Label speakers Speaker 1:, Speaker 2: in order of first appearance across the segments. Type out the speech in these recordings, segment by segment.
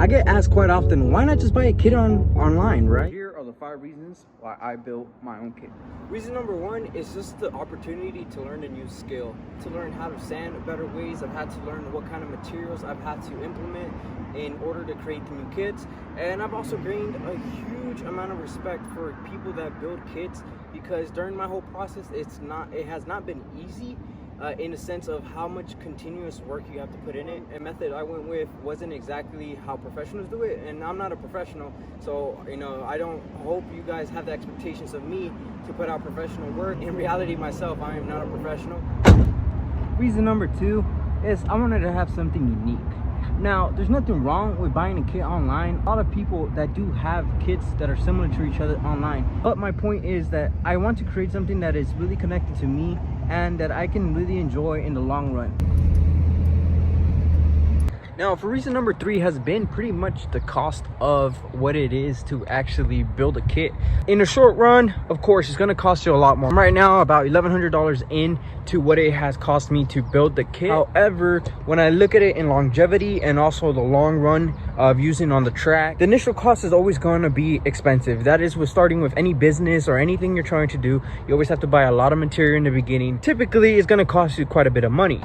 Speaker 1: I get asked quite often, why not just buy a kit online, right? Here are the 5 reasons why I built my own kit.
Speaker 2: Reason number 1 is just the opportunity to learn a new skill, to learn how to sand better ways. I've had to learn what kind of materials I've had to implement in order to create the new kits. And I've also gained a huge amount of respect for people that build kits, because during my whole process, it has not been easy. In a sense of how much continuous work you have to put in it. A method I went with wasn't exactly how professionals do it, and I'm not a professional, so I don't hope you guys have the expectations of me to put out professional work. In reality, myself, I am not a professional.
Speaker 1: Reason number 2 is I wanted to have something unique. Now, there's nothing wrong with buying a kit online. A lot of people that do have kits that are similar to each other online, but my point is that I want to create something that is really connected to me and that I can really enjoy in the long run. Now, for reason number 3 has been pretty much the cost of what it is to actually build a kit. In the short run, of course, it's going to cost you a lot more. I'm right now about $1,100 into what it has cost me to build the kit. However, when I look at it in longevity and also the long run of using on the track, the initial cost is always going to be expensive. That is with starting with any business or anything you're trying to do. You always have to buy a lot of material in the beginning. Typically, it's going to cost you quite a bit of money.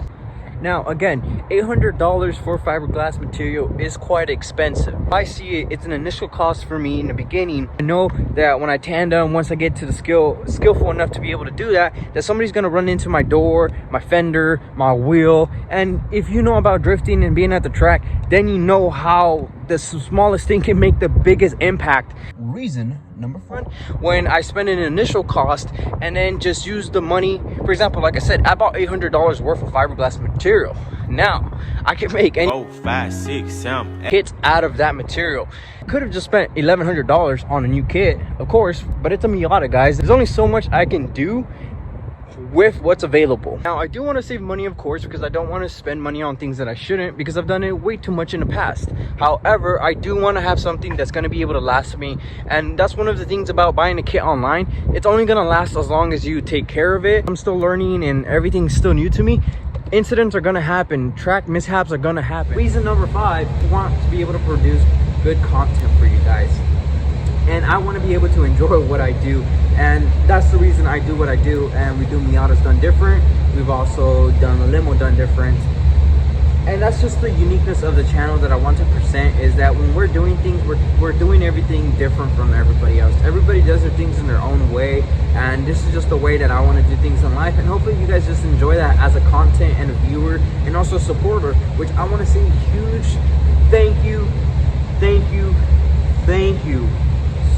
Speaker 1: Now, again, $800 for fiberglass material is quite expensive. I see it's an initial cost for me in the beginning. I know that when I tandem, once I get to the skillful enough to be able to do that somebody's gonna run into my door, my fender, my wheel. And if you know about drifting and being at the track, then you know how the smallest thing can make the biggest impact. Reason number 4, when I spend an initial cost and then just use the money, for example, like I said, I bought $800 worth of fiberglass material. Now I can make any 4, 5, 6, 7 kits out of that material. Could have just spent $1,100 on a new kit, of course, but it's a Miata, guys. There's only so much I can do with what's available. Now, I do want to save money, of course, because I don't want to spend money on things that I shouldn't, because I've done it way too much in the past. However, I do want to have something that's going to be able to last me, and that's one of the things about buying a kit online. It's only going to last as long as you take care of it. I'm still learning and everything's still new to me. Incidents are going to happen, track mishaps are going to happen. Reason number 5, I want to be able to produce good content for you guys, and I want to be able to enjoy what I do, and that's the reason I do what I do. And we do Miatas done different. We've also done a limo done different, and that's just the uniqueness of the channel that I want to present, is that when we're doing things, we're doing everything different from everybody else. Everybody does their things in their own way, and this is just the way that I want to do things in life. And hopefully you guys just enjoy that as a content and a viewer and also a supporter, which I want to say huge thank you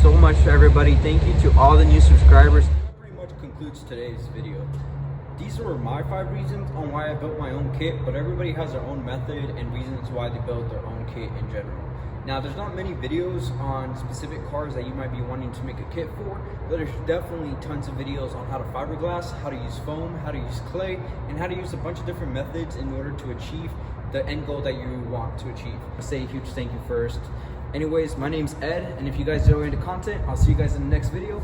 Speaker 1: so much to everybody. Thank you to all the new subscribers.
Speaker 2: That pretty much concludes today's video. These were my 5 reasons on why I built my own kit, but everybody has their own method and reasons why they build their own kit in general. Now, there's not many videos on specific cars that you might be wanting to make a kit for, but there's definitely tons of videos on how to fiberglass, how to use foam, how to use clay, and how to use a bunch of different methods in order to achieve the end goal that you want to achieve. I'll say a huge thank you first. Anyways, my name's Ed, and if you guys enjoyed the content, I'll see you guys in the next video.